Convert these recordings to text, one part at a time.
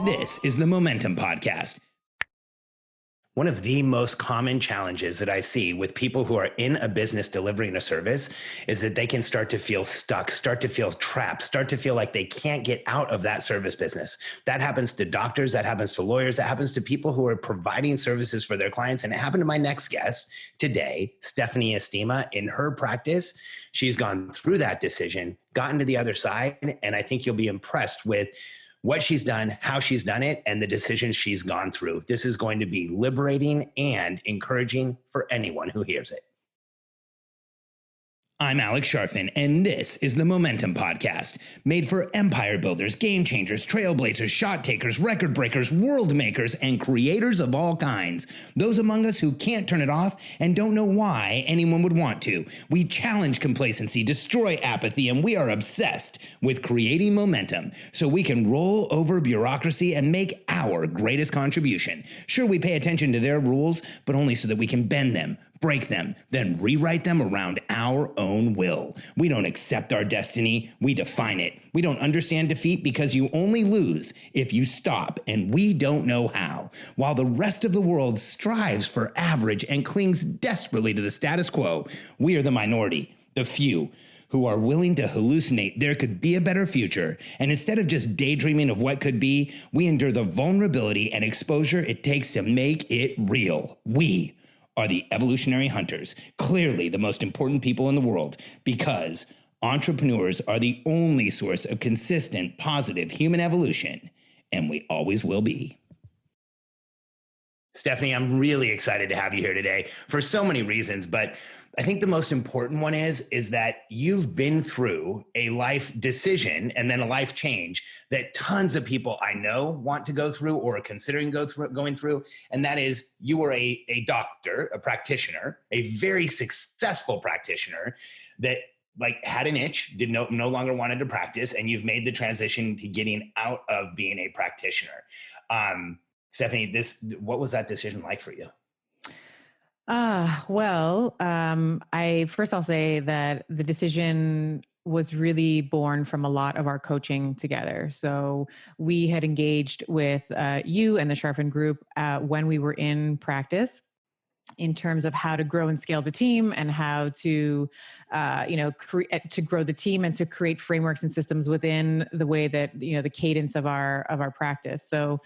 This is the Momentum Podcast. One of the most common challenges that I see with people who are in a business delivering a service is that they can start to feel stuck, start to feel trapped, start to feel like they can't get out of that service business. That happens to doctors, that happens to lawyers, that happens to people who are providing services for their clients. And it happened to my next guest today, Stephanie Estima. In her practice, she's gone through that decision, gotten to the other side, and I think you'll be impressed with what she's done, how she's done it, and the decisions she's gone through. This is going to be liberating and encouraging for anyone who hears it. I'm Alex Sharfin, and this is the Momentum Podcast, made for empire builders, game changers, trailblazers, shot takers, record breakers, world makers, and creators of all kinds. Those among us who can't turn it off and don't know why anyone would want to. We challenge complacency, destroy apathy, and we are obsessed with creating momentum so we can roll over bureaucracy and make our greatest contribution. Sure, we pay attention to their rules, but only so that we can bend them, break them, then rewrite them around our own will. We don't accept our destiny, we define it. We don't understand defeat because you only lose if you stop, and we don't know how. While the rest of the world strives for average and clings desperately to the status quo, we are the minority, the few, who are willing to hallucinate there could be a better future. And instead of just daydreaming of what could be, we endure the vulnerability and exposure it takes to make it real. We are the evolutionary hunters, clearly the most important people in the world, because entrepreneurs are the only source of consistent, positive human evolution, and we always will be. Stephanie, I'm really excited to have you here today for so many reasons, but I think the most important one is that you've been through a life decision and then a life change that tons of people I know want to go through or are considering going through. And that is, you were a doctor, a practitioner, a very successful practitioner that had an itch, no longer wanted to practice, and you've made the transition to getting out of being a practitioner. Stephanie, what was that decision like for you? I'll say that the decision was really born from a lot of our coaching together. So we had engaged with you and the Sharfin Group when we were in practice in terms of how to grow and scale the team and how to, to grow the team and to create frameworks and systems within the way that, the cadence of our practice. So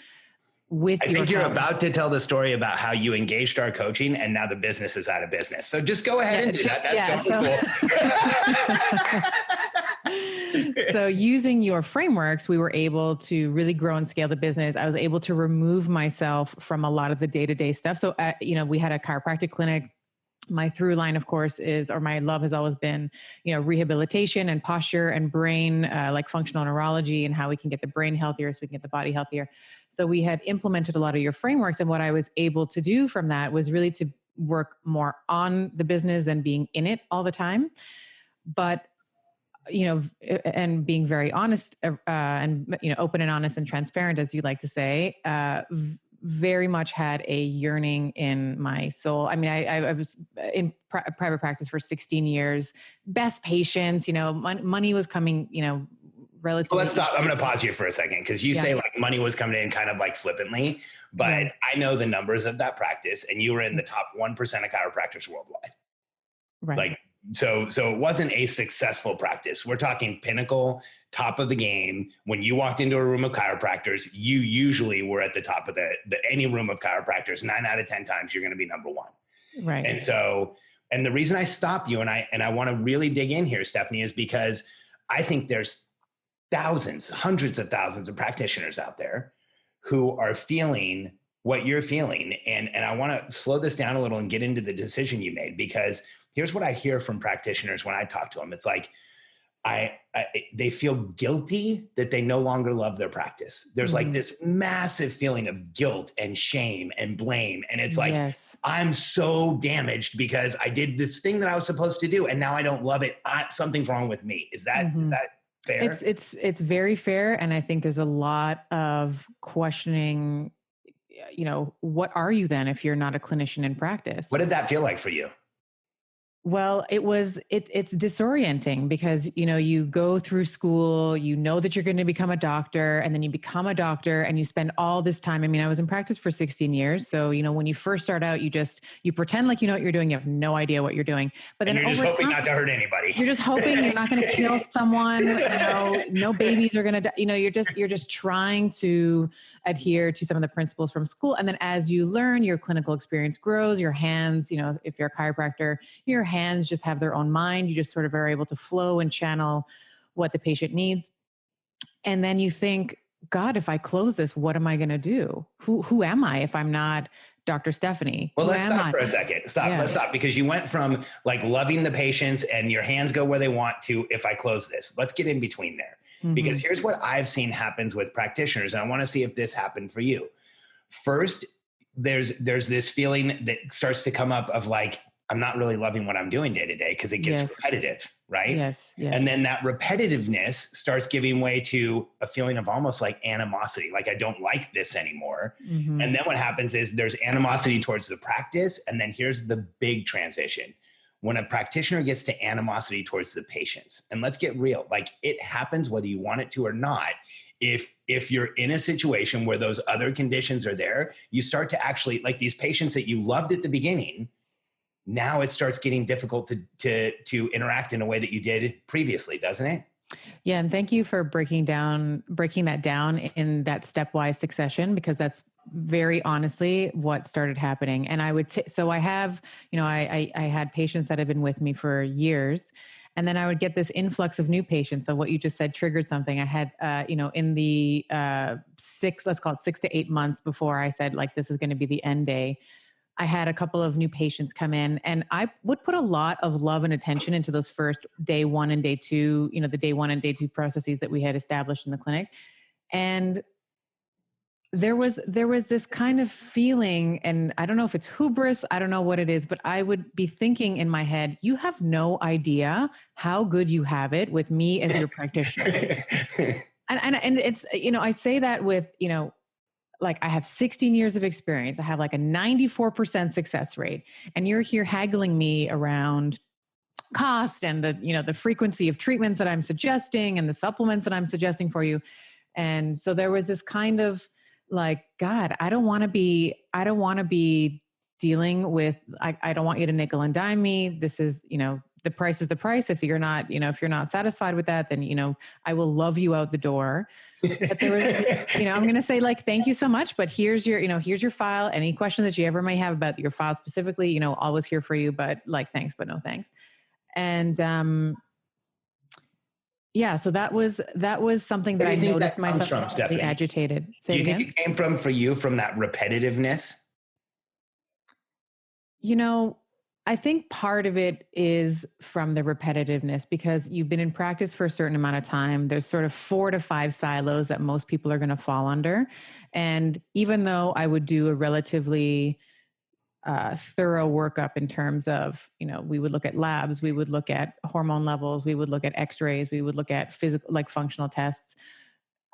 I think you're about to tell the story about how you engaged our coaching and now the business is out of business. So just go ahead and do that. That's totally cool. So using your frameworks, we were able to really grow and scale the business. I was able to remove myself from a lot of the day-to-day stuff. So, we had a chiropractic clinic. My through line, of course, my love has always been, rehabilitation and posture and brain, like functional neurology and how we can get the brain healthier so we can get the body healthier. So we had implemented a lot of your frameworks. And what I was able to do from that was really to work more on the business than being in it all the time. But, and being very honest and, open and honest and transparent, as you like to say, very much had a yearning in my soul. I mean, I was in private practice for 16 years, best patients, money was coming, relatively. Let's stop. I'm going to pause you for a second because you say money was coming in kind of flippantly, but I know the numbers of that practice and you were in the top 1% of chiropractors worldwide. Right. So it wasn't a successful practice. We're talking pinnacle, top of the game. When you walked into a room of chiropractors, you usually were at the top of any room of chiropractors. 9 out of 10 times, you're going to be number one. Right. And the reason I stopped you and I want to really dig in here, Stephanie, is because I think there's thousands, hundreds of thousands of practitioners out there who are feeling what you're feeling. And I want to slow this down a little and get into the decision you made, because here's what I hear from practitioners when I talk to them. It's like, they feel guilty that they no longer love their practice. There's this massive feeling of guilt and shame and blame. And it's like, I'm so damaged because I did this thing that I was supposed to do and now I don't love it. Something's wrong with me. Is that fair? It's very fair. And I think there's a lot of questioning, what are you then if you're not a clinician in practice? What did that feel like for you? Well, it's disorienting because, you go through school, you know that you're going to become a doctor, and then you become a doctor and you spend all this time. I mean, I was in practice for 16 years. So, when you first start out, you pretend like you know what you're doing. You have no idea what you're doing. But And then you're just over hoping time, not to hurt anybody. you're just hoping you're not going to kill someone. No babies are going to die. You're just trying to adhere to some of the principles from school. And then as you learn, your clinical experience grows, your hands, if you're a chiropractor, your hands just have their own mind. You just sort of are able to flow and channel what the patient needs. And then you think, God, if I close this, what am I going to do? Who am I if I'm not Dr. Stephanie? Well, Who let's am stop I? for a second. Yeah. Let's stop, because you went from like loving the patients and your hands go where they want to, if I close this. Let's get in between there. Because here's what I've seen happens with practitioners, and I want to see if this happened for you. First, there's this feeling that starts to come up of like, I'm not really loving what I'm doing day to day because it gets repetitive, right? Yes. And then that repetitiveness starts giving way to a feeling of almost like animosity, like I don't like this anymore. And then what happens is there's animosity towards the practice. And then here's the big transition. When a practitioner gets to animosity towards the patients, and let's get real, like it happens whether you want it to or not. If you're in a situation where those other conditions are there, you start to actually, like these patients that you loved at the beginning, now it starts getting difficult to interact in a way that you did previously, doesn't it? Yeah. And thank you for breaking that down in that stepwise succession, because that's very honestly what started happening. And so I have, I had patients that have been with me for years, and then I would get this influx of new patients. So what you just said triggered something. I had, in the let's call it 6 to 8 months before I said, like, this is going to be the end day, I had a couple of new patients come in, and I would put a lot of love and attention into those first day one and day two, the day one and day two processes that we had established in the clinic. And there was this kind of feeling, and I don't know if it's hubris, I don't know what it is, but I would be thinking in my head, you have no idea how good you have it with me as your practitioner. and it's, I say that with, like I have 16 years of experience. I have like a 94% success rate. And you're here haggling me around cost and the frequency of treatments that I'm suggesting and the supplements that I'm suggesting for you. And so there was this kind of like, God, I don't want to be dealing with, I don't want you to nickel and dime me. This is, the price is the price. If you're not, if you're not satisfied with that, then, I will love you out the door. But there was, I'm going to say like, thank you so much, but here's your file. Any questions that you ever may have about your file specifically, always here for you, but like, thanks, but no thanks. And, yeah, so that was something that I noticed myself really agitated. Do you think it came from that repetitiveness? I think part of it is from the repetitiveness, because you've been in practice for a certain amount of time. There's sort of 4 to 5 silos that most people are going to fall under. And even though I would do a relatively thorough workup in terms of, we would look at labs, we would look at hormone levels, we would look at x-rays, we would look at physical, like functional tests.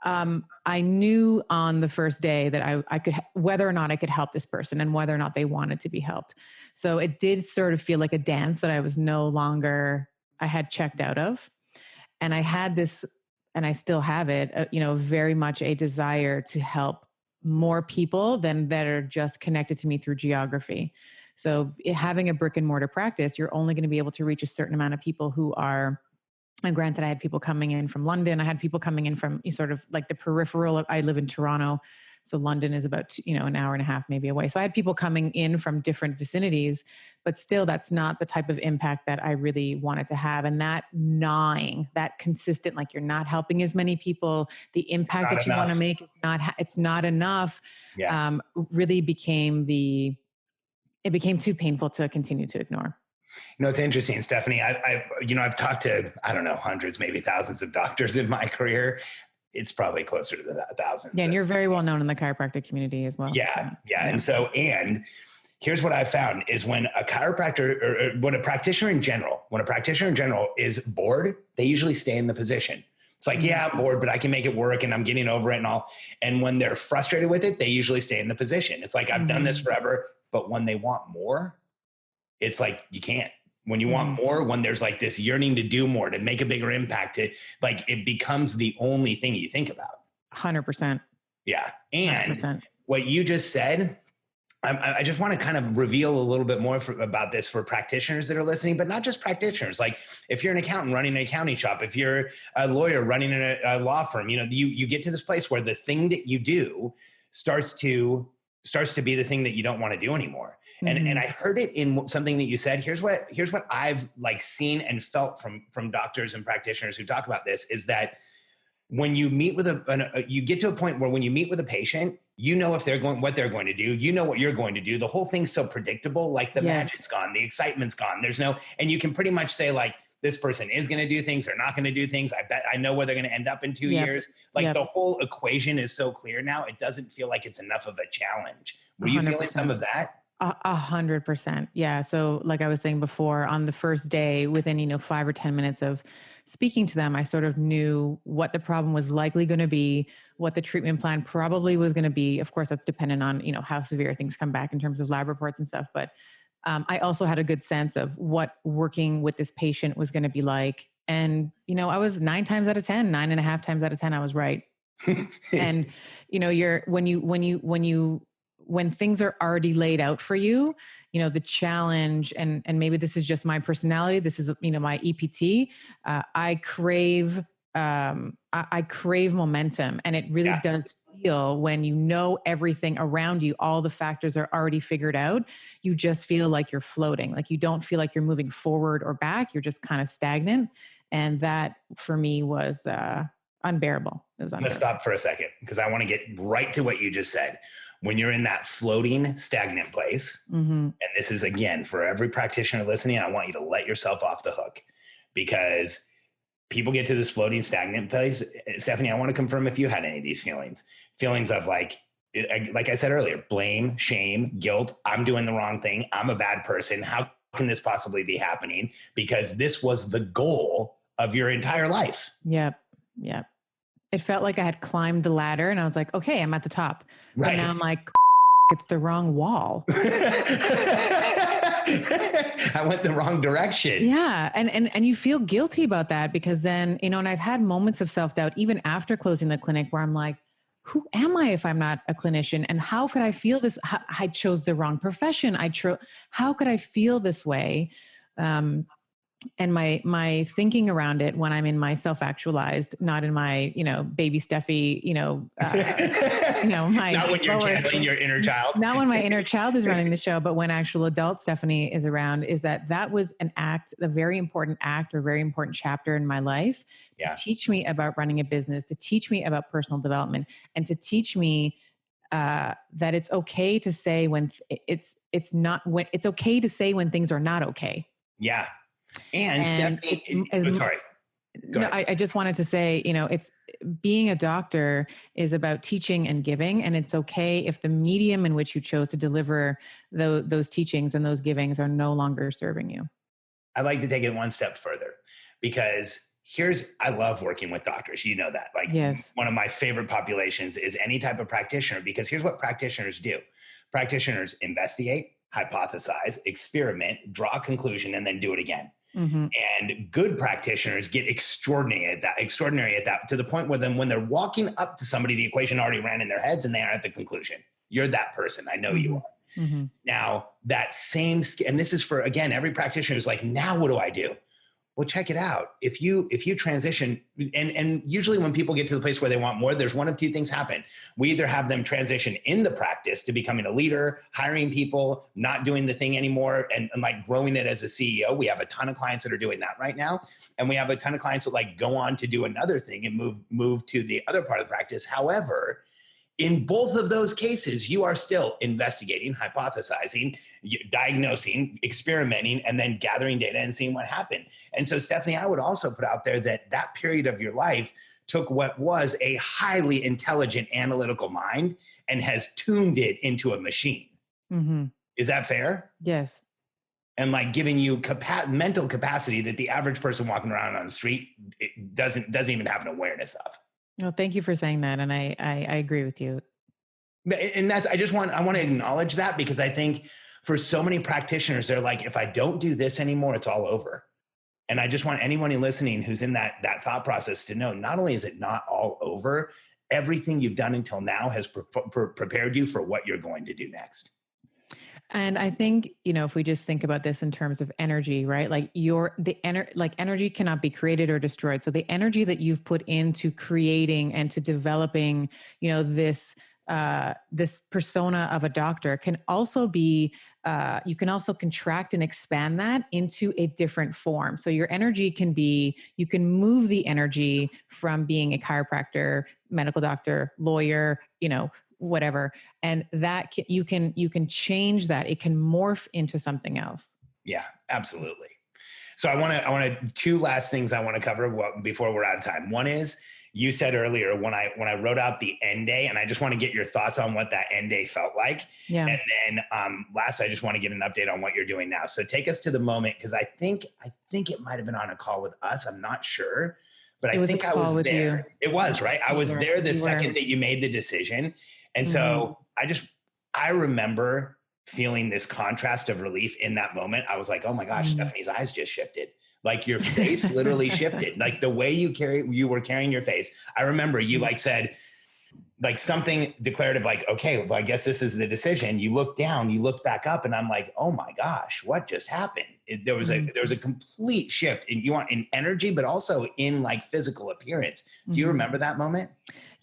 I knew on the first day that I could, whether or not I could help this person and whether or not they wanted to be helped. So it did sort of feel like a dance that I had checked out of. And I had this, and I still have it, very much a desire to help more people than that are just connected to me through geography. So having a brick and mortar practice, you're only going to be able to reach a certain amount of people who are. And granted, I had people coming in from London. I had people coming in from sort of like the peripheral. I live in Toronto. So London is about, an hour and a half maybe away. So I had people coming in from different vicinities, but still that's not the type of impact that I really wanted to have. And that gnawing, that consistent, like you're not helping as many people, the impact that you want to make, it's not enough, really became it became too painful to continue to ignore. It's interesting, Stephanie. I've talked to, I don't know, hundreds, maybe thousands of doctors in my career. It's probably closer to the thousands. Yeah, and you're very well known in the chiropractic community as well. Yeah. And here's what I found is when a chiropractor or when a practitioner in general is bored, they usually stay in the position. It's like, yeah, I'm bored, but I can make it work and I'm getting over it and all. And when they're frustrated with it, they usually stay in the position. It's like, I've done this forever, but when they want more, it's like, you can't. When you want more, when there's like this yearning to do more, to make a bigger impact, it becomes the only thing you think about. 100%. Yeah. And 100%. what you just said, I just want to kind of reveal a little bit more about this for practitioners that are listening, but not just practitioners. Like if you're an accountant running an accounting shop, if you're a lawyer running a law firm, you get to this place where the thing that you do starts to be the thing that you don't want to do anymore. And I heard it in something that you said. Here's what I've like seen and felt from doctors and practitioners who talk about this, is that when you meet with you get to a point where when you meet with a patient, if they're going, what they're going to do, what you're going to do. The whole thing's so predictable. Like the magic's gone, the excitement's gone. And you can pretty much say like, this person is going to do things, they're not going to do things. I bet I know where they're going to end up in 2 years. Like the whole equation is so clear now. It doesn't feel like it's enough of a challenge. Were you feeling some of that? 100%. Yeah. So like I was saying before, on the first day, within, 5 or 10 minutes of speaking to them, I sort of knew what the problem was likely going to be, what the treatment plan probably was going to be. Of course, that's dependent on, how severe things come back in terms of lab reports and stuff. But I also had a good sense of what working with this patient was going to be like. And, I was 9.5 times out of 10, I was right. And, when things are already laid out for you, the challenge, and maybe this is just my personality, this is, my EPT, I crave momentum. And it really does feel, when everything around you, all the factors are already figured out, you just feel like you're floating. Like you don't feel like you're moving forward or back. You're just kind of stagnant. And that for me was unbearable. It was unbearable. Let's stop for a second, because I want to get right to what you just said. When you're in that floating, stagnant place, and this is, again, for every practitioner listening, I want you to let yourself off the hook, because people get to this floating, stagnant place. Stephanie, I want to confirm if you had any of these feelings of like I said earlier, blame, shame, guilt. I'm doing the wrong thing. I'm a bad person. How can this possibly be happening? Because this was the goal of your entire life. Yep. It felt like I had climbed the ladder and I was like, okay, I'm at the top. Right. But now I'm like, it's the wrong wall. I went the wrong direction. Yeah. And you feel guilty about that, because then, and I've had moments of self-doubt even after closing the clinic where I'm like, who am I if I'm not a clinician? And how could I feel this? I chose the wrong profession. How could I feel this way? And my thinking around it when I'm in my self-actualized, not in my, baby Steffi, my, not when you're channeling your inner child, not when my inner child is running the show, but when actual adult Stephanie is around, is that was an act, a very important act or very important chapter in my life to teach me about running a business, to teach me about personal development, and to teach me that it's okay to say when it's okay to say when things are not okay. Yeah. And Stephanie, sorry. No, I just wanted to say, it's being a doctor is about teaching and giving, and it's okay if the medium in which you chose to deliver those teachings and those givings are no longer serving you. I'd like to take it one step further, because I love working with doctors. You know that. Like, one of my favorite populations is any type of practitioner, because here's what practitioners do. Practitioners investigate, hypothesize, experiment, draw a conclusion, and then do it again. Mm-hmm. And good practitioners get extraordinary at that, to the point where then when they're walking up to somebody, the equation already ran in their heads and they are at the conclusion. You're that person. I know you are. Mm-hmm. Now that same, and this is for, again, every practitioner is like, now what do I do? Well, check it out. If you transition, and usually when people get to the place where they want more, there's one of two things happen. We either have them transition in the practice to becoming a leader, hiring people, not doing the thing anymore, and like growing it as a CEO. We have a ton of clients that are doing that right now. And we have a ton of clients that like go on to do another thing and move to the other part of the practice. However, in both of those cases, you are still investigating, hypothesizing, diagnosing, experimenting, and then gathering data and seeing what happened. And so, Stephanie, I would also put out there that period of your life took what was a highly intelligent analytical mind and has tuned it into a machine. Mm-hmm. Is that fair? Yes. And like giving you mental capacity that the average person walking around on the street doesn't even have an awareness of. Well, thank you for saying that. And I agree with you. And I want to acknowledge that, because I think for so many practitioners, they're like, if I don't do this anymore, it's all over. And I just want anyone listening who's in that thought process to know, not only is it not all over, everything you've done until now has prepared you for what you're going to do next. And I think, if we just think about this in terms of energy, right? Like energy cannot be created or destroyed. So the energy that you've put into creating and to developing, this persona of a doctor can also be, you can also contract and expand that into a different form. So your energy you can move the energy from being a chiropractor, medical doctor, lawyer, whatever. And that you can change that. It can morph into something else. Yeah, absolutely. So I want to two last things I want to cover before we're out of time. One is, you said earlier when I wrote out the end day, and I just want to get your thoughts on what that end day felt like. Yeah. And then last, I just want to get an update on what you're doing now. So take us to the moment, because I think it might have been on a call with us. I'm not sure, but I think I was there. It was, right? I was there the second that you made the decision. And so I remember feeling this contrast of relief in that moment. I was like, oh my gosh, Stephanie's eyes just shifted. Like your face literally shifted. Like the way you were carrying your face. I remember you said like something declarative, like, okay, well, I guess this is the decision. You looked down, you looked back up, and I'm like, oh my gosh, what just happened? There was a complete shift in energy, but also in like physical appearance. Do you remember that moment?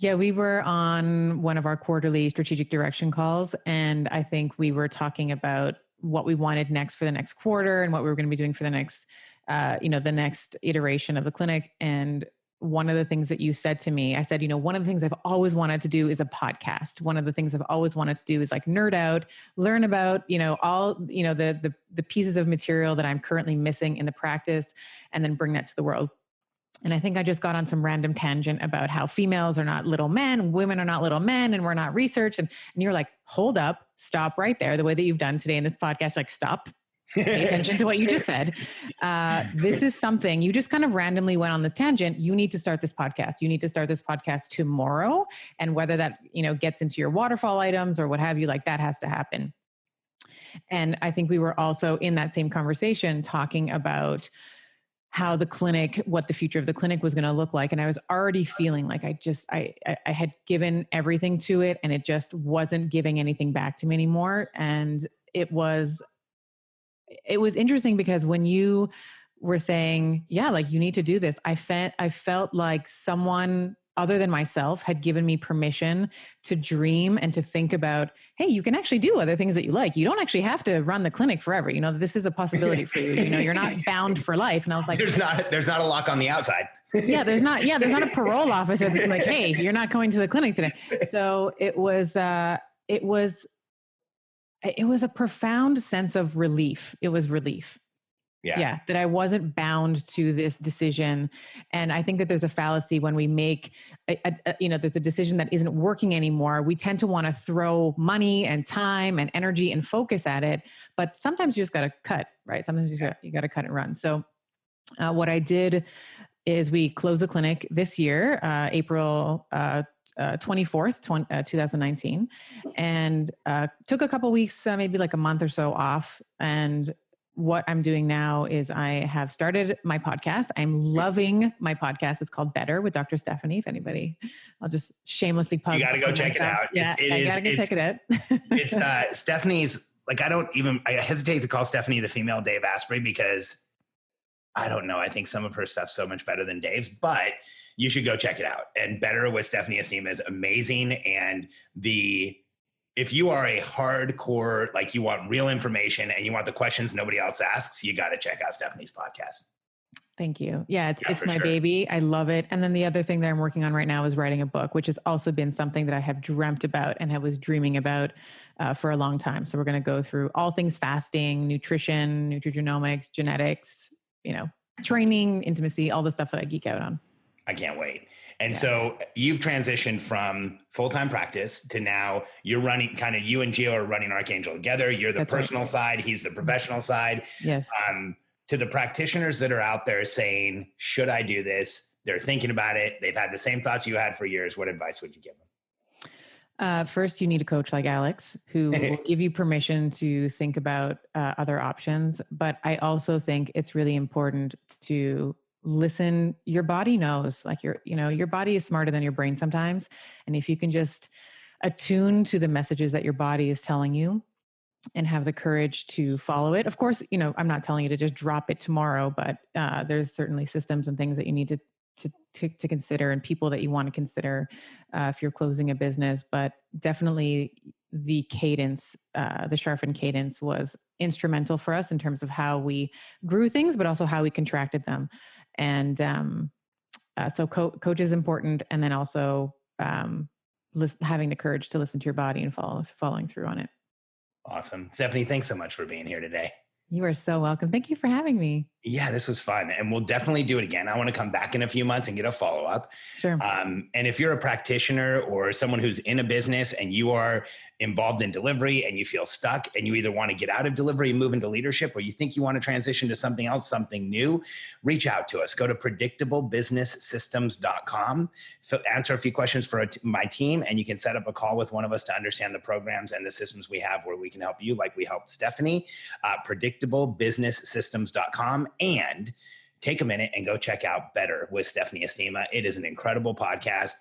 Yeah, we were on one of our quarterly strategic direction calls, and I think we were talking about what we wanted next for the next quarter and what we were going to be doing for the next, the next iteration of the clinic. And one of the things that you said to me, I said, one of the things I've always wanted to do is a podcast. One of the things I've always wanted to do is like nerd out, learn about, all, the pieces of material that I'm currently missing in the practice, and then bring that to the world. And I think I just got on some random tangent about how females are not little men, women are not little men, and we're not research. And you're like, hold up, stop right there. The way that you've done today in this podcast, like stop, pay attention to what you just said. This is something you just kind of randomly went on this tangent. You need to start this podcast. You need to start this podcast tomorrow. And whether that, gets into your waterfall items or what have you, like that has to happen. And I think we were also in that same conversation talking about how the clinic, what the future of the clinic was going to look like. And I was already feeling like I had given everything to it, and it just wasn't giving anything back to me anymore. And it was interesting because when you were saying, yeah, like you need to do this, I felt like someone other than myself had given me permission to dream and to think about, hey, you can actually do other things that you like. You don't actually have to run the clinic forever. This is a possibility for you. You're not bound for life. And I was like, there's not a lock on the outside. There's not a parole officer that's like, hey, you're not going to the clinic today. So it was a profound sense of relief. It was relief. Yeah, that I wasn't bound to this decision. And I think that there's a fallacy when we make, there's a decision that isn't working anymore. We tend to want to throw money and time and energy and focus at it. But sometimes you just got to cut, right? Sometimes you got to cut and run. So what I did is we closed the clinic this year, April 24th, 2019, and took a couple weeks, maybe like a month or so off. And what I'm doing now is I have started my podcast. I'm loving my podcast. It's called Better with Dr. Stephanie. If anybody, I'll just shamelessly plug. You got to go check it out. Yeah, I got to go check it out. It's Stephanie's, like, I hesitate to call Stephanie the female Dave Asprey because I don't know. I think some of her stuff's so much better than Dave's, but you should go check it out. And Better with Stephanie Estima is amazing. And if you are a hardcore, like you want real information and you want the questions nobody else asks, you got to check out Stephanie's podcast. Thank you. Yeah, it's my baby. I love it. And then the other thing that I'm working on right now is writing a book, which has also been something that I have dreamt about and I was dreaming about for a long time. So we're going to go through all things fasting, nutrition, nutrigenomics, genetics, training, intimacy, all the stuff that I geek out on. I can't wait. And so you've transitioned from full-time practice to now you're running, kind of you and Gio are running Archangel together. You're the personal side. He's the professional side. Yes. To the practitioners that are out there saying, should I do this? They're thinking about it. They've had the same thoughts you had for years. What advice would you give them? First, you need a coach like Alex who will give you permission to think about other options. But I also think it's really important to listen. Your body knows, like your body is smarter than your brain sometimes. And if you can just attune to the messages that your body is telling you and have the courage to follow it. Of course, I'm not telling you to just drop it tomorrow, but there's certainly systems and things that you need to consider and people that you want to consider if you're closing a business. But definitely the cadence, the sharpened cadence was instrumental for us in terms of how we grew things, but also how we contracted them. And so coach is important. And then also having the courage to listen to your body and following through on it. Awesome. Stephanie, thanks so much for being here today. You are so welcome. Thank you for having me. Yeah, this was fun. And we'll definitely do it again. I want to come back in a few months and get a follow-up. Sure. And if you're a practitioner or someone who's in a business and you are involved in delivery and you feel stuck and you either want to get out of delivery and move into leadership, or you think you want to transition to something else, something new, reach out to us. Go to predictablebusinesssystems.com, answer a few questions for my team, and you can set up a call with one of us to understand the programs and the systems we have where we can help you, like we helped Stephanie. Predictablebusinesssystems.com. And take a minute and go check out Better with Stephanie Estima. It is an incredible podcast.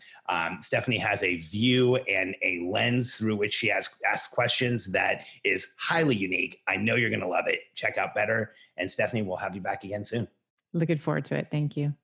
Stephanie has a view and a lens through which she asks questions that is highly unique. I know you're going to love it. Check out Better. And Stephanie, we'll have you back again soon. Looking forward to it. Thank you.